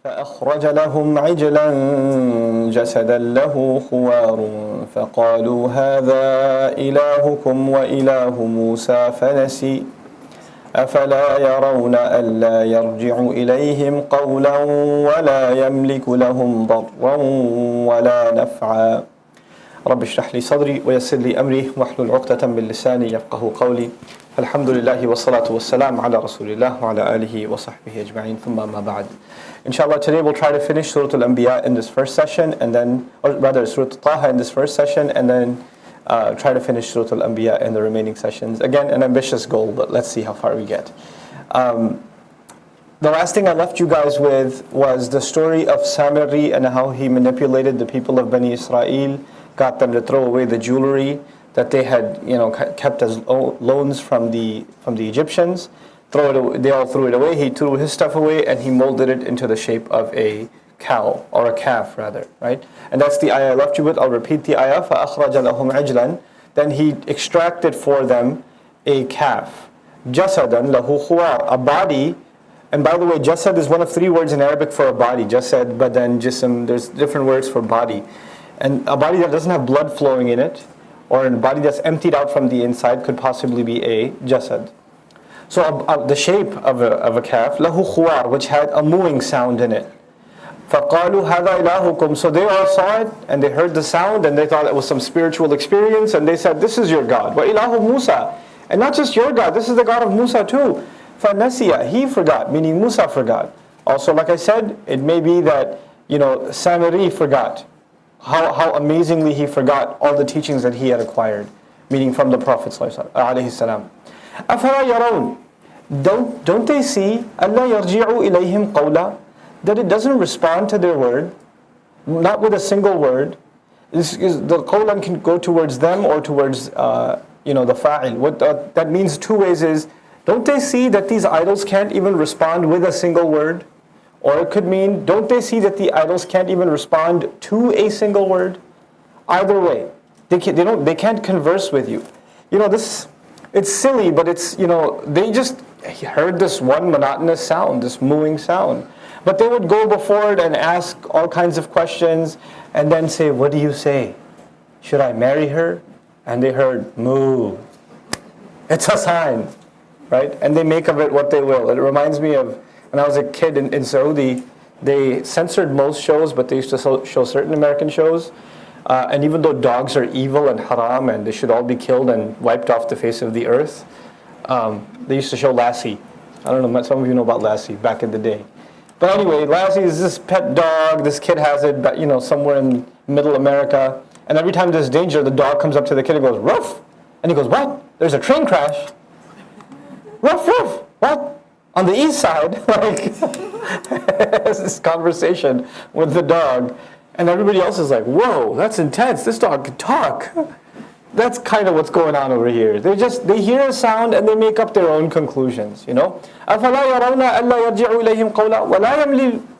فأخرج لهم عجلا جسدا له خوار فقالوا هذا إلهكم وإله موسى فنسي أفلا يرون ألا يرجع إليهم قولا ولا يملك لهم ضرا ولا نفعا رب اشرح لي صدري ويسر لي أمري واحلل عقدة من لساني يفقه قولي الحمد لله والصلاة والسلام على رسول الله وعلى آله وصحبه أجمعين ثم ما بعد. Inshallah, today we'll try to finish Surah Al-Anbiya in this first session, and then, or rather Surah Taha in this first session, and then try to finish Surah Al-Anbiya in the remaining sessions. Again, an ambitious goal, but let's see how far we get. The last thing I left you guys with was the story of Samiri and how he manipulated the people of Bani Israel, got them to throw away the jewelry that they had, kept as loans from the Egyptians. They all threw it away. He threw his stuff away and he molded it into the shape of a cow, or a calf rather, right? And that's the ayah I left you with. I'll repeat the ayah. فَأَخْرَجَ لَهُمْ عِجْلًا. Then he extracted for them a calf. جَسَدًا لَهُ خُوَارٌ. A body. And by the way, jasad is one of three words in Arabic for a body. Jasad, badan, jism. There's different words for body. And a body that doesn't have blood flowing in it, or a body that's emptied out from the inside, could possibly be a jasad. So the shape of a calf, lahu khuwar, which had a mooing sound in it. فَقَالُوا هَذَا إِلَهُكُمْ. So they all saw it, and they heard the sound, and they thought it was some spiritual experience, and they said, this is your God. وَإِلَهُ Musa. And not just your God, this is the God of Musa too. فَنَسِيَ. He forgot, meaning Musa forgot. Also, like I said, it may be that, Samiri forgot. How amazingly he forgot all the teachings that he had acquired, meaning from the Prophet ﷺ. أَفَلَا يَرَوْنَ. Don't they see أَلَّا يَرْجِعُوا إِلَيْهِمْ قَوْلًا, that it doesn't respond to their word, not with a single word. The qawlan can go towards them or towards the fa'il. What that means two ways is, don't they see that these idols can't even respond with a single word? Or it could mean, don't they see that the idols can't even respond to a single word? Either way, they can't converse with you. It's silly, but they just heard this one monotonous sound, this mooing sound. But they would go before it and ask all kinds of questions and then say, what do you say? Should I marry her? And they heard, moo. It's a sign, right? And they make of it what they will. It reminds me of when I was a kid in Saudi, they censored most shows, but they used to show certain American shows. And even though dogs are evil and haram and they should all be killed and wiped off the face of the earth, they used to show Lassie. I don't know, some of you know about Lassie back in the day. But anyway, Lassie is this pet dog. This kid has it, somewhere in middle America. And every time there's danger, the dog comes up to the kid and goes, ruff! And he goes, what? There's a train crash. Ruff, ruff! What? On the east side, this conversation with the dog. And everybody else is like, whoa, that's intense. This dog can talk. That's kind of what's going on over here. They hear a sound and they make up their own conclusions, أَفَلَا يَرَوْنَ أَلَّا يَرْجِعُوا إِلَيْهِمْ قَوْلًا وَلَا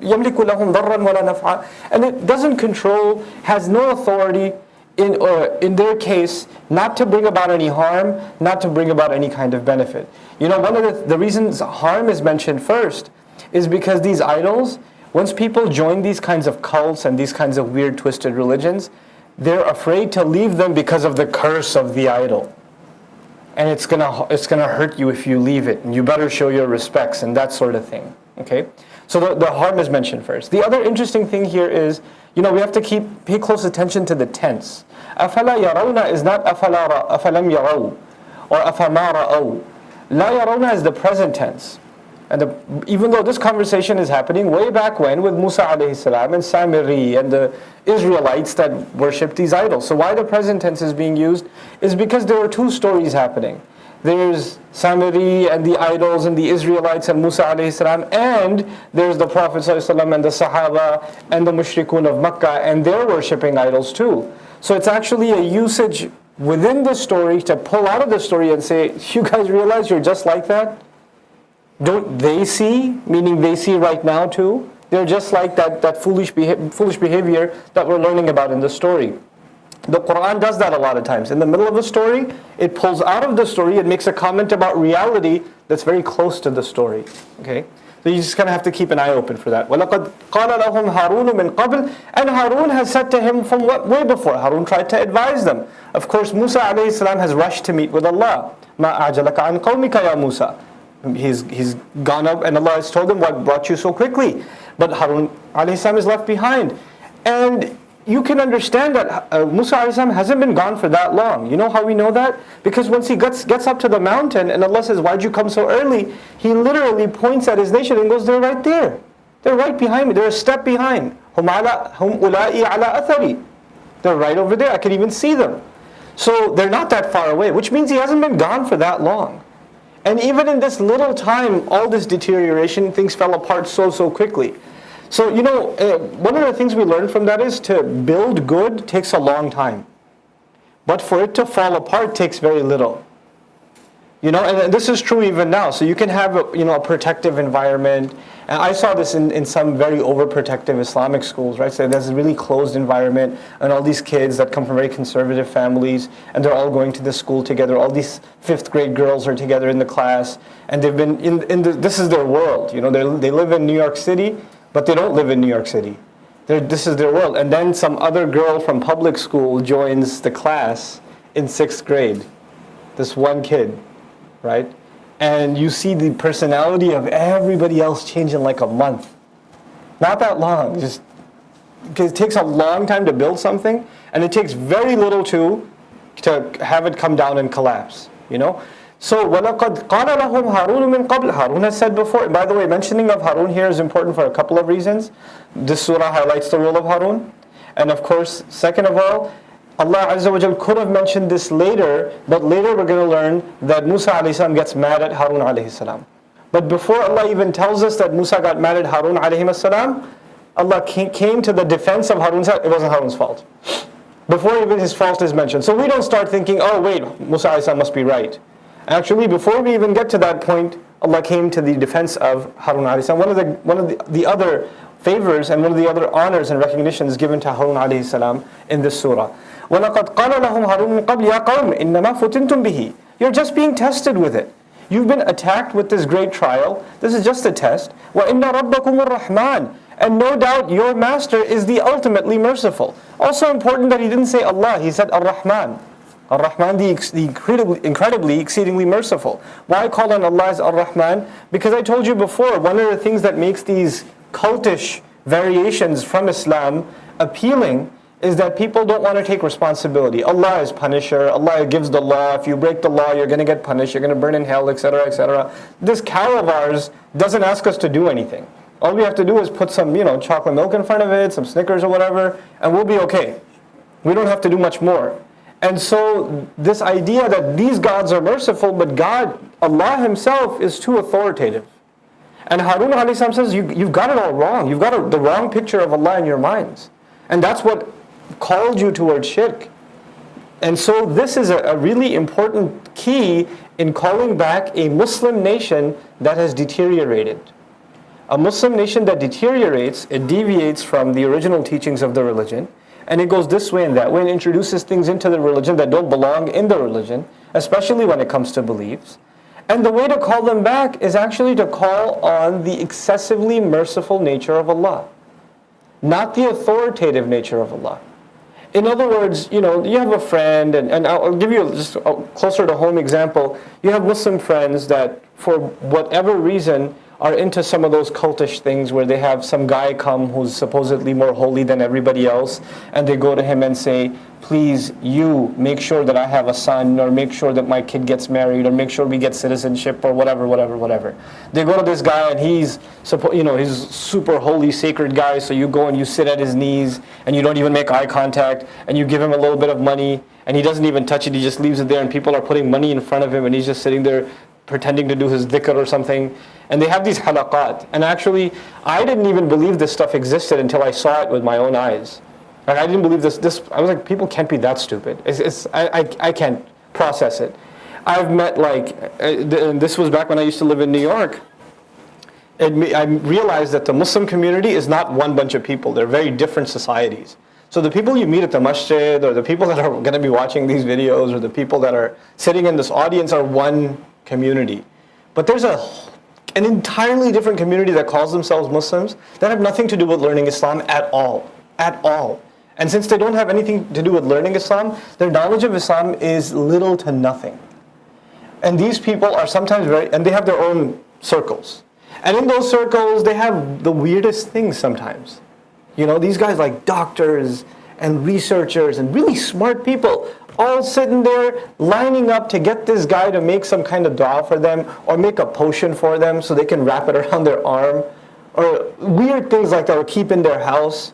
يَمْلِكُ لَهُمْ ضَرًّا وَلَا نَفْعًا. And it doesn't control, has no authority in their case, not to bring about any harm, not to bring about any kind of benefit. One of the reasons harm is mentioned first is because these idols, once people join these kinds of cults and these kinds of weird twisted religions, they're afraid to leave them because of the curse of the idol. And it's gonna hurt you if you leave it, and you better show your respects and that sort of thing. Okay? So the harm is mentioned first. The other interesting thing here is, we have to pay close attention to the tense. أَفَلَا يَرَوْنَ is not أَفَلَمْ يَرَوْا or أَفَمَا رَأَوْا. لَا يَرَوْنَ is the present tense. And even though this conversation is happening way back when with Musa alayhi salam and Samiri and the Israelites that worship these idols. So why the present tense is being used is because there are two stories happening. There's Samiri and the idols and the Israelites and Musa alayhi salam, and there's the Prophet ﷺ and the Sahaba and the Mushrikun of Makkah, and they're worshipping idols too. So it's actually a usage within the story to pull out of the story and say, you guys realize you're just like that? Don't they see? Meaning they see right now too? They're just like that foolish behavior that we're learning about in the story. The Quran does that a lot of times. In the middle of a story, it pulls out of the story and makes a comment about reality that's very close to the story. Okay? So you just kind of have to keep an eye open for that. وَلَقَدْ قَالَ لَهُمْ هَارُونُ مِنْ قَبْلِ. And Harun has said to him from way before. Harun tried to advise them. Of course, Musa alayhi salam has rushed to meet with Allah. مَا أَعْجَلَكَ عَنْ قَوْمِكَ يَا Musa. He's gone up and Allah has told him what brought you so quickly. But Harun alayhi salam is left behind. And you can understand that Musa alayhi salam hasn't been gone for that long. You know how we know that? Because once he gets up to the mountain and Allah says, why'd you come so early? He literally points at his nation and goes, they're right there. They're right behind me. They're a step behind. Hum ula'i ala athari. They're right over there. I can even see them. So they're not that far away, which means he hasn't been gone for that long. And even in this little time, all this deterioration, things fell apart so quickly. So, one of the things we learn from that is to build good takes a long time. But for it to fall apart takes very little. And this is true even now. So you can have a protective environment. And I saw this in some very overprotective Islamic schools, right? So there's a really closed environment and all these kids that come from very conservative families and they're all going to this school together. All these 5th grade girls are together in the class and they've been this is their world. They live in New York City, but they don't live in New York City. This is their world. And then some other girl from public school joins the class in 6th grade. This one kid, right? And you see the personality of everybody else change in like a month. Not that long, just because it takes a long time to build something, and it takes very little to have it come down and collapse, So, وَلَقَدْ قَالَ لَهُمْ هَارُونُ مِنْ قَبْلِ. Harun has said before, and by the way, mentioning of Harun here is important for a couple of reasons. This surah highlights the role of Harun. And of course, second of all, Allah Azza wa Jal could have mentioned this later, but later we're going to learn that Musa alayhi salam gets mad at Harun alayhi salam. But before Allah even tells us that Musa got mad at Harun alayhi salam, Allah came to the defense of Harun. It wasn't Harun's fault. Before even his fault is mentioned. So we don't start thinking, oh wait, Musa alayhi salam must be right. Actually, before we even get to that point, Allah came to the defense of Harun alayhi salam. One of the other favors and one of the other honors and recognitions given to Harun alayhi salam in this surah. وَلَقَدْ قَالَ لَهُمْ هَارُونُ مِنْ قَبْلِ يَا قَوْمِ إِنَّمَا فُتِنْتُمْ بِهِ. You're just being tested with it. You've been attacked with this great trial. This is just a test. وَإِنَّ رَبَّكُمُ الرَّحْمَنُ. And no doubt your master is the ultimately merciful. Also important that he didn't say Allah, he said Ar-Rahman. Ar-Rahman, the incredibly, exceedingly merciful. Why call on Allah as Ar-Rahman? Because I told you before, one of the things that makes these cultish variations from Islam appealing is that people don't want to take responsibility. Allah is punisher, Allah gives the law, if you break the law you're going to get punished, you're going to burn in hell, etc., etc. This cow of ours doesn't ask us to do anything. All we have to do is put some, chocolate milk in front of it, some Snickers or whatever, and we'll be okay. We don't have to do much more. And so this idea that these gods are merciful, but God, Allah Himself is too authoritative. And Harun alayhi salam says, you've got it all wrong. You've got the wrong picture of Allah in your minds. And that's what called you towards shirk. And so this is a really important key in calling back a Muslim nation that has deteriorated. A Muslim nation that deteriorates, it deviates from the original teachings of the religion, and it goes this way and that way and introduces things into the religion that don't belong in the religion, especially when it comes to beliefs. And the way to call them back is actually to call on the excessively merciful nature of Allah, not the authoritative nature of Allah. In other words, you have a friend, and I'll give you just a closer to home example. You have Muslim friends that, for whatever reason, are into some of those cultish things where they have some guy come who's supposedly more holy than everybody else, and they go to him and say, please, you make sure that I have a son, or make sure that my kid gets married, or make sure we get citizenship, or whatever. They go to this guy and he's super holy, sacred guy, so you go and you sit at his knees, and you don't even make eye contact, and you give him a little bit of money, and he doesn't even touch it, he just leaves it there, and people are putting money in front of him, and he's just sitting there pretending to do his dhikr or something. And they have these halaqat. And actually, I didn't even believe this stuff existed until I saw it with my own eyes. Like, I didn't believe this. I was like, people can't be that stupid. I can't process it. I've met and this was back when I used to live in New York. I realized that the Muslim community is not one bunch of people. They're very different societies. So the people you meet at the masjid, or the people that are going to be watching these videos, or the people that are sitting in this audience are one community. But there's a an entirely different community that calls themselves Muslims that have nothing to do with learning Islam at all. At all. And since they don't have anything to do with learning Islam, their knowledge of Islam is little to nothing. And these people are sometimes and they have their own circles. And in those circles, they have the weirdest things sometimes. You know, these guys like doctors and researchers and really smart people all sitting there lining up to get this guy to make some kind of dua for them or make a potion for them so they can wrap it around their arm. Or weird things like that, or keep in their house,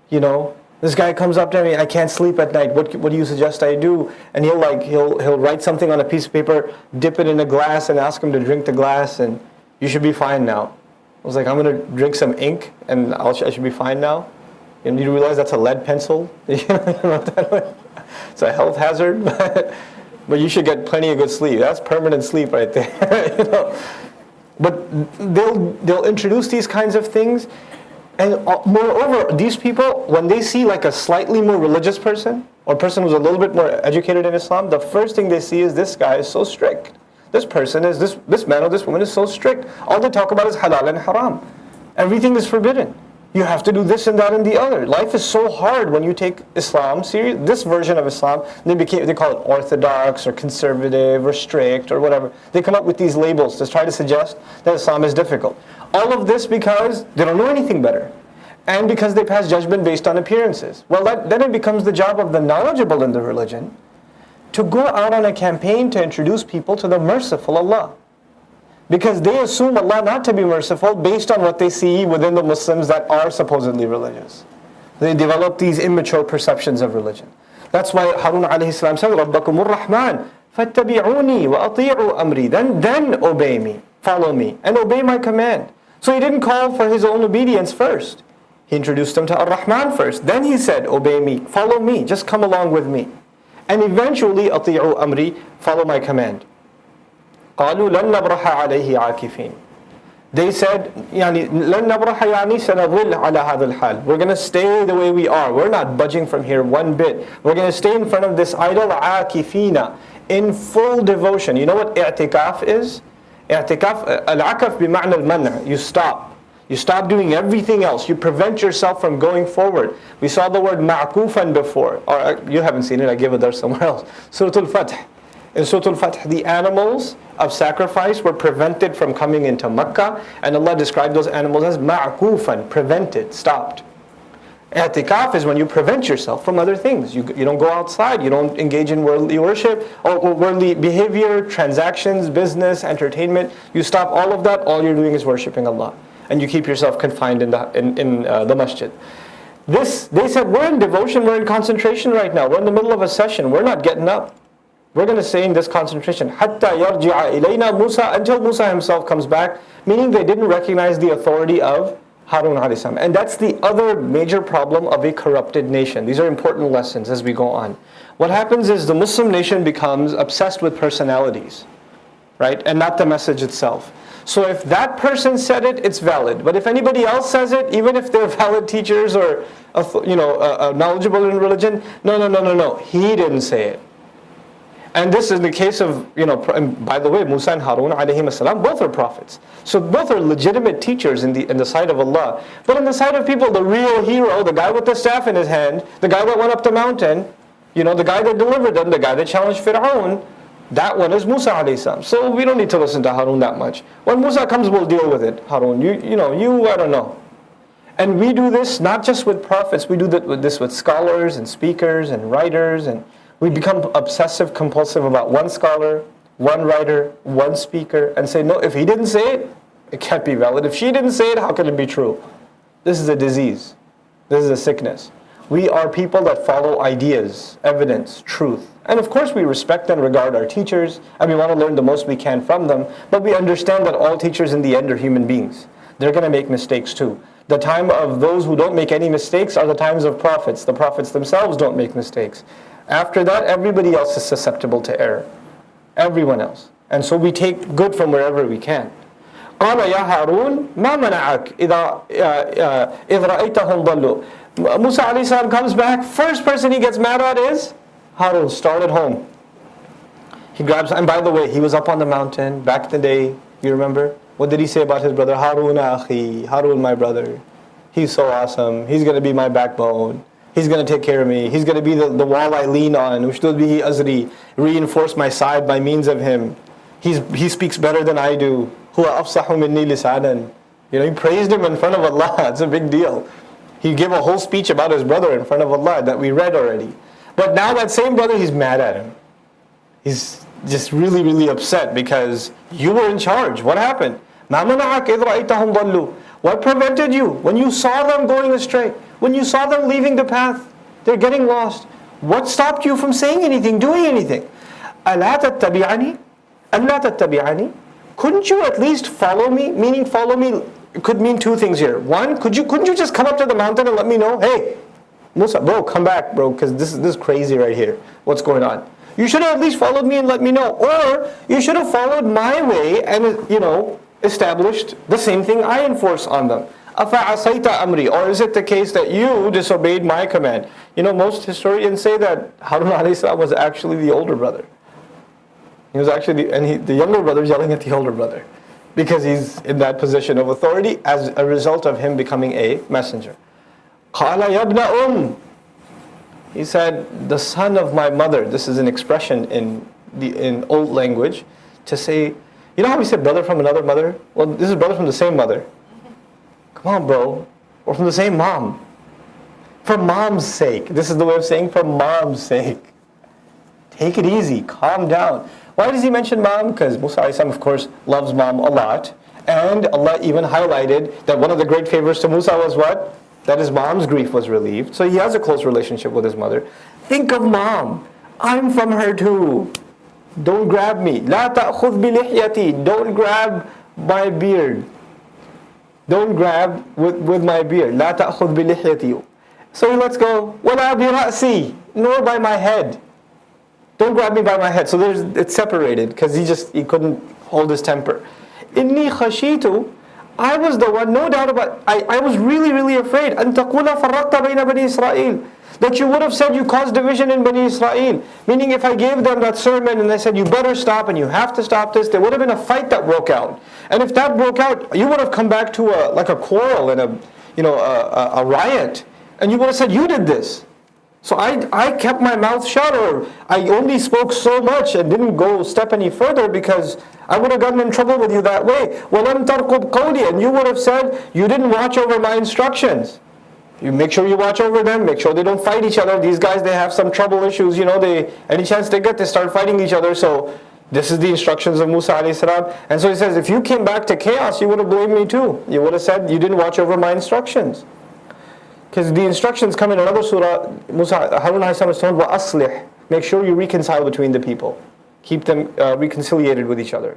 you know. This guy comes up to me, I can't sleep at night. What do you suggest I do? And he'll write something on a piece of paper, dip it in a glass, and ask him to drink the glass, and you should be fine now. I was like, I'm going to drink some ink, and I should be fine now. And you realize that's a lead pencil? It's a health hazard, but you should get plenty of good sleep. That's permanent sleep right there. You know? But they'll introduce these kinds of things. And moreover, these people, when they see like a slightly more religious person, or a person who's a little bit more educated in Islam, the first thing they see is this guy is so strict. This person is, this man or this woman is so strict. All they talk about is halal and haram. Everything is forbidden. You have to do this and that and the other. Life is so hard when you take Islam serious. This version of Islam, they call it orthodox or conservative or strict or whatever. They come up with these labels to try to suggest that Islam is difficult. All of this because they don't know anything better. And because they pass judgment based on appearances. Well, then it becomes the job of the knowledgeable in the religion to go out on a campaign to introduce people to the merciful Allah. Because they assume Allah not to be merciful based on what they see within the Muslims that are supposedly religious. They develop these immature perceptions of religion. That's why Harun alayhi salam said, رَبَّكُمُ الرَّحْمَنِ فَاتَّبِعُونِي وَأَطِيعُوا أَمْرِي. Then obey me, follow me, and obey my command. So he didn't call for his own obedience first. He introduced them to Ar-Rahman first. Then he said, obey me, follow me, just come along with me. And eventually, أَطِيعُوا أَمْرِي, follow my command. قالوا لن نبرح عليه عاكفين. They said, لن نبرح سنظل على هذا الحال. We're going to stay the way we are. We're not budging from here one bit. We're going to stay in front of this idol, عاكفين, in full devotion. You know what i'tikaf is? I'tikaf, al-akaf بمعنى المنع. You stop. You stop doing everything else. You prevent yourself from going forward. We saw the word ma'kufan before. Or you haven't seen it, I gave it there somewhere else. Surah Al-Fath. In Surah Al-Fath, the animals of sacrifice were prevented from coming into Makkah, and Allah described those animals as ma'kufan, prevented, stopped. I'tikaf is when you prevent yourself from other things. You don't go outside, you don't engage in worldly worship, or worldly behavior, transactions, business, entertainment. You stop all of that, all you're doing is worshipping Allah. And you keep yourself confined in the masjid. They said, we're in devotion, we're in concentration right now. We're in the middle of a session, we're not getting up. We're going to stay in this concentration. حَتَّى يَرْجِعَ إِلَيْنَا مُوسَى, until Musa himself comes back. Meaning they didn't recognize the authority of Harun alayhi salam. And that's the other major problem of a corrupted nation. These are important lessons as we go on. What happens is the Muslim nation becomes obsessed with personalities, right? And not the message itself. So if that person said it, it's valid. But if anybody else says it, even if they're valid teachers or knowledgeable in religion, no. He didn't say it. And this is the case of, and by the way, Musa and Harun alayhim salam, both are prophets. So both are legitimate teachers in the sight of Allah. But in the sight of people, the real hero, the guy with the staff in his hand, the guy that went up the mountain, the guy that delivered them, the guy that challenged Fir'aun, that one is Musa alayhi salam. So we don't need to listen to Harun that much. When Musa comes, we'll deal with it. Harun, I don't know. And we do this not just with prophets, we do this with scholars and speakers and writers, and we become obsessive compulsive about one scholar, one writer, one speaker, and say, no, if he didn't say it, it can't be valid. If she didn't say it, how can it be true? This is a disease. This is a sickness. We are people that follow ideas, evidence, truth. And of course we respect and regard our teachers, and we want to learn the most we can from them, but we understand that all teachers in the end are human beings. They're going to make mistakes too. The time of those who don't make any mistakes are the times of prophets. The prophets themselves don't make mistakes. After that, everybody else is susceptible to error. Everyone else. And so we take good from wherever we can. قَالَ يَا هَارُونَ مَا مَنَعَكَ إِذْ رَأَيْتَهُمْ ضَلُّوا. Musa alayhi salam comes back, first person he gets mad at is Harun, start at home. He grabs, and by the way, he was up on the mountain back in the day, you remember? What did he say about his brother? Haruna akhi, Harun my brother. He's so awesome. He's going to be my backbone. He's going to take care of me. He's going to be the wall I lean on. Ushdud bihi azri, reinforce my side by means of him. He speaks better than I do. Huwa afsahu minni lisanan. He praised him in front of Allah. It's a big deal. He gave a whole speech about his brother in front of Allah that we read already. But now that same brother, he's mad at him. He's just really, really upset because you were in charge. What happened? مَا مَنَعَكَ إِذْ رَأَيْتَهُمْ ضَلُّوا. What prevented you? When you saw them going astray, when you saw them leaving the path, they're getting lost. What stopped you from saying anything, doing anything? أَلَا تَتَّبِعَنِي أَلَّا تَتَّبِعَنِي. Couldn't you at least follow me? Meaning follow me could mean two things here. One, couldn't you just come up to the mountain and let me know, hey, Musa, bro, come back, bro, because this is crazy right here. What's going on? You should have at least followed me and let me know. Or you should have followed my way and, established the same thing I enforce on them. أَفَعَصَيْتَ أَمْرِي. Or is it the case that you disobeyed my command? Most historians say that Harun alayhi salam was actually the older brother. He was actually, the younger brother is yelling at the older brother because he's in that position of authority as a result of him becoming a messenger. قَالَ يَبْنَ He said, the son of my mother. This is an expression in old language to say, you know how we say brother from another mother? Well, this is brother from the same mother. Come on, bro. We're from the same mom. For mom's sake. This is the way of saying for mom's sake. Take it easy. Calm down. Why does he mention mom? Because Musa a.s. of course loves mom a lot. And Allah even highlighted that one of the great favors to Musa was what? That his mom's grief was relieved. So he has a close relationship with his mother. Think of mom. I'm from her too. Don't grab me. لا تأخذ بلحيتي. Don't grab my beard. Don't grab with my beard. لا تأخذ بلحيتي. So let's go. ولا برأسي. Nor by my head. Don't grab me by my head. So it's separated because he couldn't hold his temper. إني خشيت. I was the one, no doubt about it. I was really, really afraid. أن تقول فرقت بين بني إسرائيل. That you would have said you caused division in Bani Israel. Meaning if I gave them that sermon and they said you better stop and you have to stop this, there would have been a fight that broke out. And if that broke out, you would have come back to a quarrel and a riot. And you would have said you did this. So I kept my mouth shut, or I only spoke so much and didn't go step any further because I would have gotten in trouble with you that way. وَلَمْ تَرْقُبْ قَوْلِي. And you would have said you didn't watch over my instructions. You make sure you watch over them, make sure they don't fight each other. These guys, they have some trouble issues, any chance they get, they start fighting each other. So this is the instructions of Musa alayhi salam. And so he says, if you came back to chaos, you would have blamed me too. You would have said you didn't watch over my instructions. Because the instructions come in another surah. Harun alayhi salam is told, وَأَصْلِحْ. Make sure you reconcile between the people. Keep them reconciliated with each other.